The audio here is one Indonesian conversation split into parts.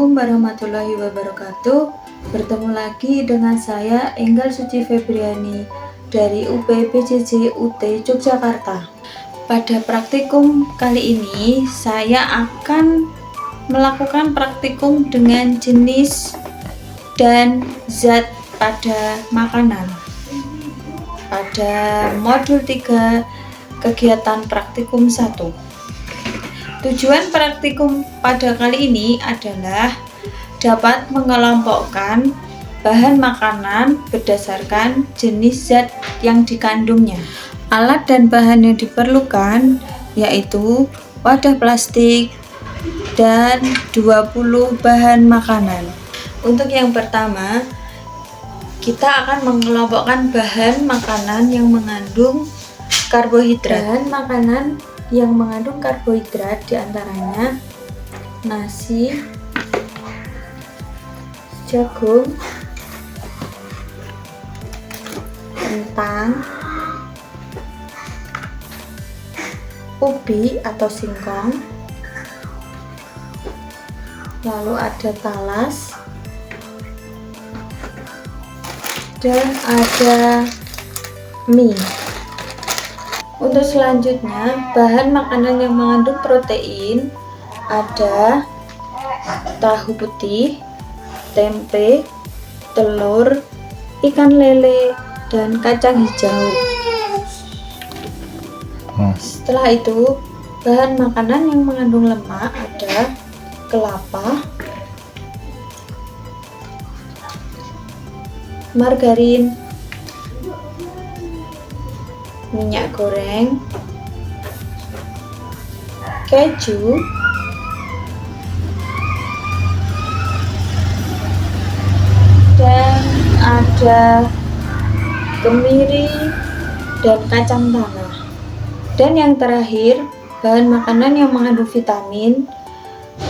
Assalamualaikum warahmatullahi wabarakatuh. Bertemu lagi dengan saya Enggal Suci Febriani dari UPBJJ UT Yogyakarta. Pada praktikum kali ini saya akan melakukan praktikum dengan jenis dan zat pada makanan. Pada modul 3 kegiatan praktikum 1. Tujuan praktikum pada kali ini adalah dapat mengelompokkan bahan makanan berdasarkan jenis zat yang dikandungnya. Alat dan bahan yang diperlukan yaitu wadah plastik dan 20 bahan makanan. Untuk yang pertama, kita akan mengelompokkan bahan makanan yang mengandung karbohidrat. Bahan makanan yang mengandung karbohidrat diantaranya nasi, jagung, kentang, ubi atau singkong, lalu ada talas, dan ada mie. Untuk selanjutnya, bahan makanan yang mengandung protein ada tahu putih, tempe, telur, ikan lele, dan kacang hijau. Setelah itu, bahan makanan yang mengandung lemak ada kelapa, margarin, minyak goreng, keju, dan ada kemiri dan kacang tanah. Dan yang terakhir, bahan makanan yang mengandung vitamin.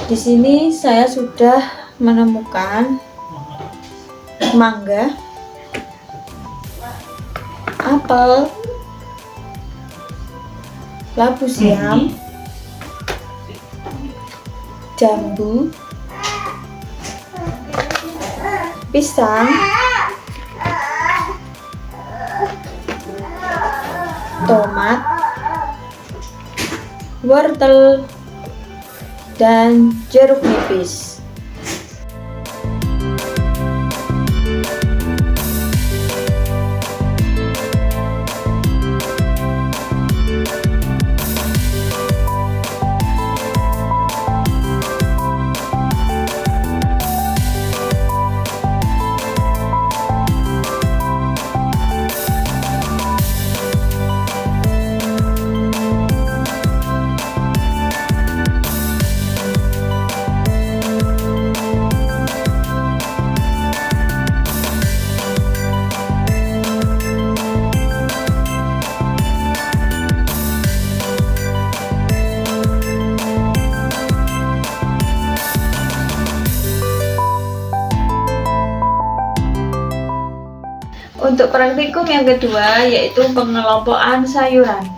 Di sini saya sudah menemukan mangga, apel, labu siam, jambu, pisang, tomat, wortel, dan jeruk nipis. Untuk praktikum yang kedua yaitu pengelompokan sayuran.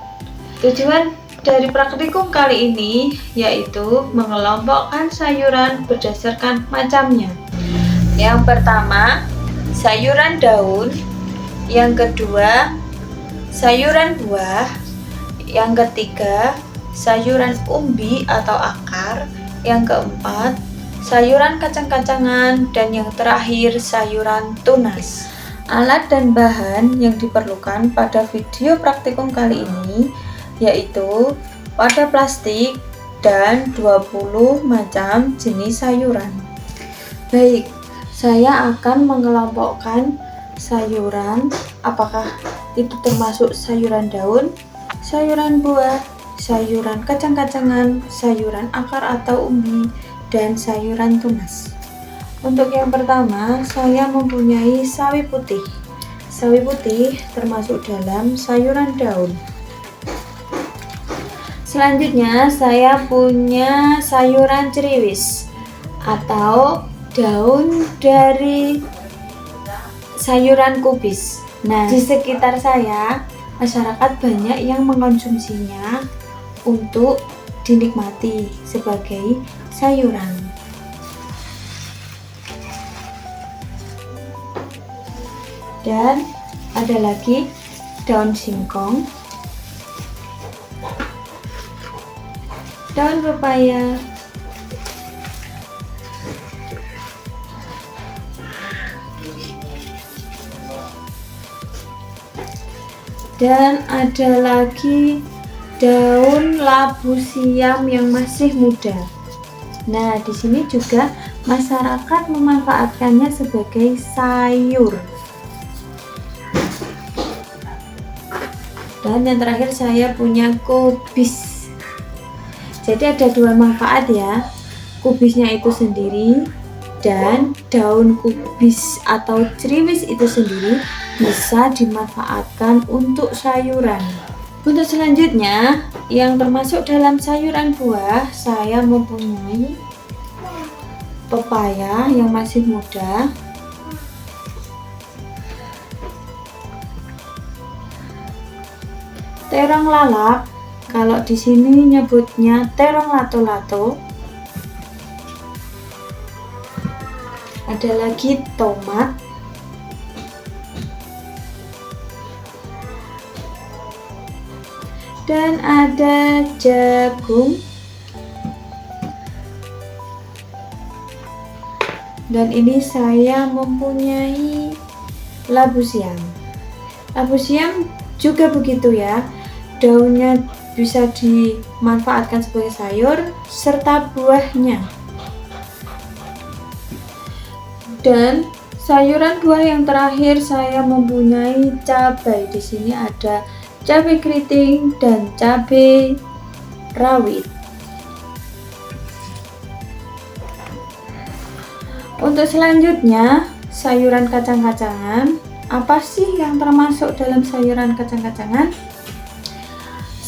Tujuan dari praktikum kali ini yaitu mengelompokkan sayuran berdasarkan macamnya. Yang pertama, sayuran daun. Yang kedua, sayuran buah. Yang ketiga, sayuran umbi atau akar. Yang keempat, sayuran kacang-kacangan. Dan yang terakhir, sayuran tunas. Alat dan bahan yang diperlukan pada video praktikum kali ini yaitu wadah plastik dan 20 macam jenis sayuran. Baik, saya akan mengelompokkan sayuran, apakah itu termasuk sayuran daun, sayuran buah, sayuran kacang-kacangan, sayuran akar atau umbi, dan sayuran tunas. Untuk yang pertama, saya mempunyai sawi putih. Sawi putih termasuk dalam sayuran daun. Selanjutnya, saya punya sayuran ceriwis atau daun dari sayuran kubis. Nah, di sekitar saya, masyarakat banyak yang mengkonsumsinya untuk dinikmati sebagai sayuran. Dan ada lagi daun singkong, daun pepaya, dan ada lagi daun labu siam yang masih muda. Nah, di sini juga masyarakat memanfaatkannya sebagai sayur. Dan yang terakhir saya punya kubis. Jadi ada dua manfaat ya. Kubisnya itu sendiri dan daun kubis atau ceriwis itu sendiri bisa dimanfaatkan untuk sayuran. Untuk selanjutnya yang termasuk dalam sayuran buah, saya mempunyai pepaya yang masih muda, terong lalap, kalau di sini nyebutnya terong lato-lato. Ada lagi tomat, dan ada jagung, dan ini saya mempunyai labu siam. Labu siam juga begitu ya, daunnya bisa dimanfaatkan sebagai sayur serta buahnya. Dan sayuran buah yang terakhir saya mempunyai cabai. Di sini ada cabai keriting dan cabai rawit. Untuk selanjutnya, sayuran kacang-kacangan. Apa sih yang termasuk dalam sayuran kacang-kacangan?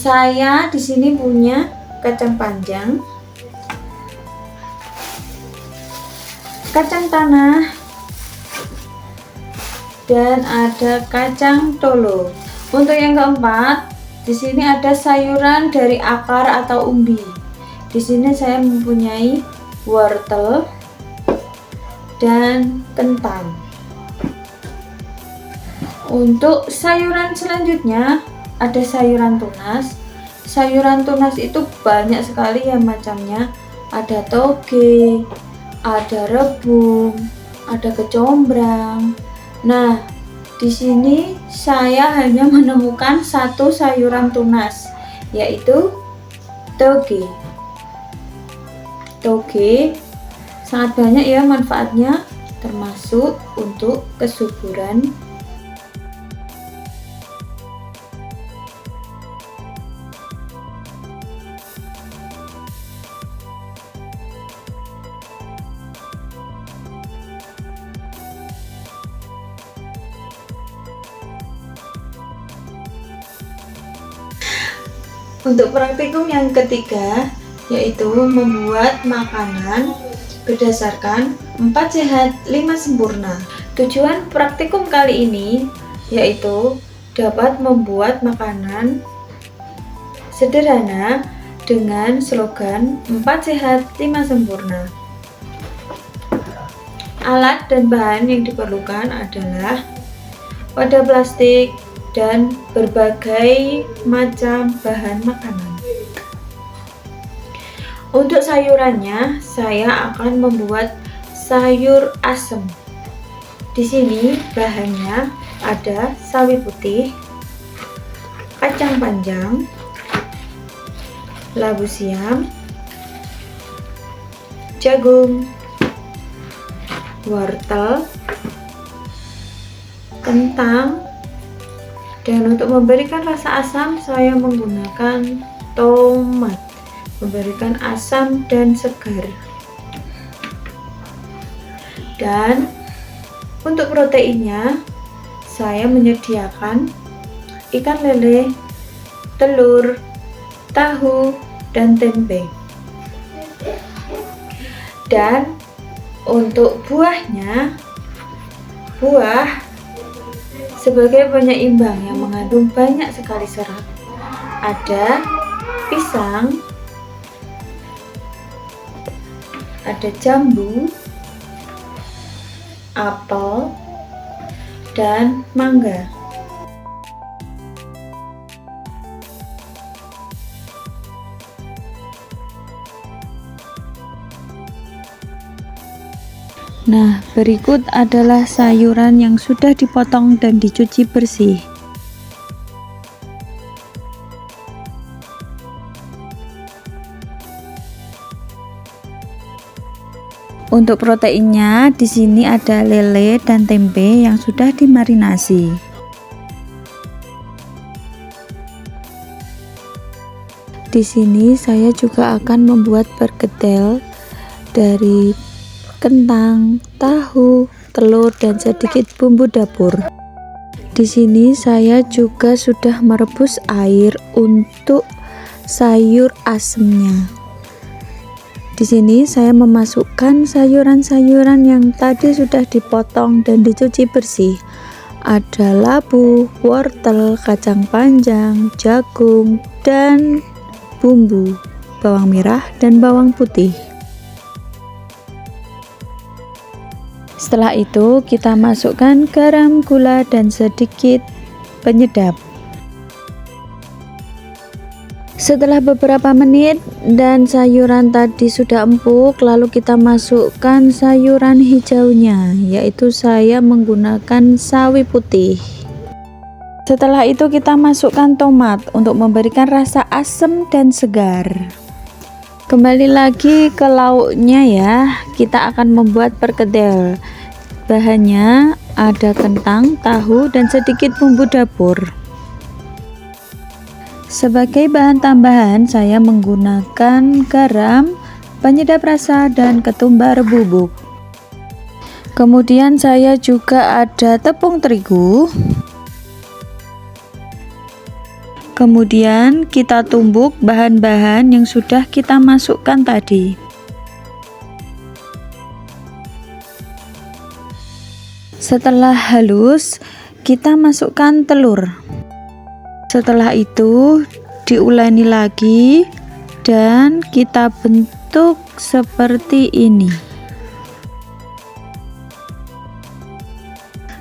Saya di sini punya kacang panjang, kacang tanah, dan ada kacang tolo. Untuk yang keempat, di sini ada sayuran dari akar atau umbi. Di sini saya mempunyai wortel dan kentang. Untuk sayuran selanjutnya ada sayuran tunas. Sayuran tunas itu banyak sekali ya macamnya. Ada toge, ada rebung, ada kecombrang. Nah, di sini saya hanya menemukan satu sayuran tunas, yaitu toge. Toge sangat banyak ya manfaatnya, termasuk untuk kesuburan. Untuk praktikum yang ketiga, yaitu membuat makanan berdasarkan 4 sehat 5 sempurna. Tujuan praktikum kali ini yaitu dapat membuat makanan sederhana dengan slogan 4 sehat 5 sempurna. Alat dan bahan yang diperlukan adalah wadah plastik dan berbagai macam bahan makanan. Untuk sayurannya, saya akan membuat sayur asem. Di sini bahannya ada sawi putih, kacang panjang, labu siam, jagung, wortel, kentang, dan untuk memberikan rasa asam saya menggunakan tomat, memberikan asam dan segar. Dan untuk proteinnya saya menyediakan ikan lele, telur, tahu, dan tempe. Dan untuk buahnya, buah sebagai penyeimbang yang mengandung banyak sekali serat. Ada pisang, ada jambu, apel, dan mangga. Nah, berikut adalah sayuran yang sudah dipotong dan dicuci bersih. Untuk proteinnya, di sini ada lele dan tempe yang sudah dimarinasi. Di sini saya juga akan membuat perkedel dari kentang, tahu, telur, dan sedikit bumbu dapur. Di sini saya juga sudah merebus air untuk sayur asemnya. Di sini saya memasukkan sayuran-sayuran yang tadi sudah dipotong dan dicuci bersih. Ada labu, wortel, kacang panjang, jagung, dan bumbu, bawang merah dan bawang putih. Setelah itu kita masukkan garam, gula, dan sedikit penyedap. Setelah beberapa menit dan sayuran tadi sudah empuk, lalu kita masukkan sayuran hijaunya, yaitu saya menggunakan sawi putih. Setelah itu kita masukkan tomat untuk memberikan rasa asam dan segar. Kembali lagi ke lauknya ya, kita akan membuat perkedel. Bahannya ada kentang, tahu, dan sedikit bumbu dapur. Sebagai bahan tambahan, saya menggunakan garam, penyedap rasa, dan ketumbar bubuk. Kemudian saya juga ada tepung terigu. Kemudian kita tumbuk bahan-bahan yang sudah kita masukkan tadi. Setelah halus, kita masukkan telur. Setelah itu diuleni lagi dan kita bentuk seperti ini.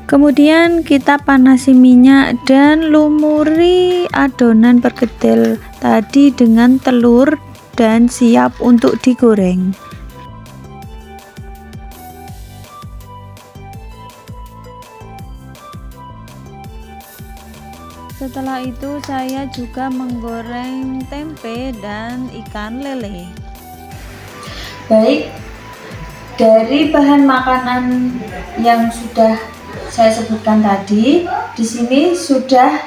Kemudian kita panasi minyak dan lumuri adonan perkedel tadi dengan telur dan siap untuk digoreng. Setelah itu saya juga menggoreng tempe dan ikan lele. Baik, dari bahan makanan yang sudah saya sebutkan tadi, di sini sudah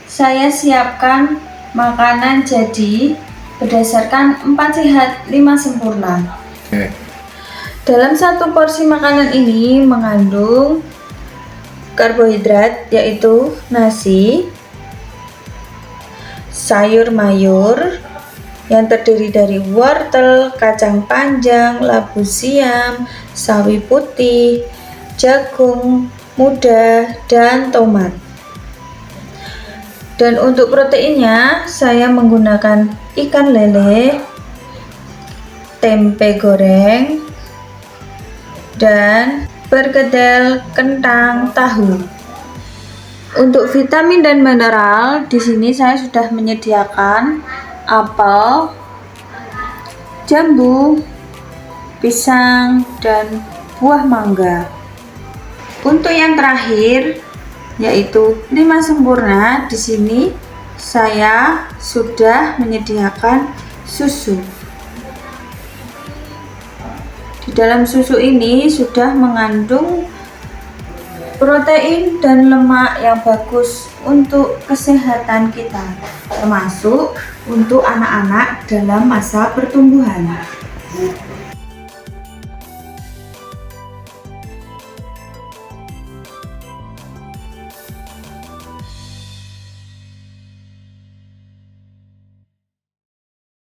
saya siapkan makanan jadi berdasarkan 4 sehat 5 sempurna. Dalam satu porsi makanan ini mengandung karbohidrat yaitu nasi, sayur mayur yang terdiri dari wortel, kacang panjang, labu siam, sawi putih, jagung muda, dan tomat. Dan untuk proteinnya saya menggunakan ikan lele, tempe goreng, dan perkedel kentang tahu. Untuk vitamin dan mineral, di sini saya sudah menyediakan apel, jambu, pisang, dan buah mangga. Untuk yang terakhir, yaitu 5 sempurna, di sini saya sudah menyediakan susu. Di dalam susu ini sudah mengandung protein dan lemak yang bagus untuk kesehatan kita, termasuk untuk anak-anak dalam masa pertumbuhan.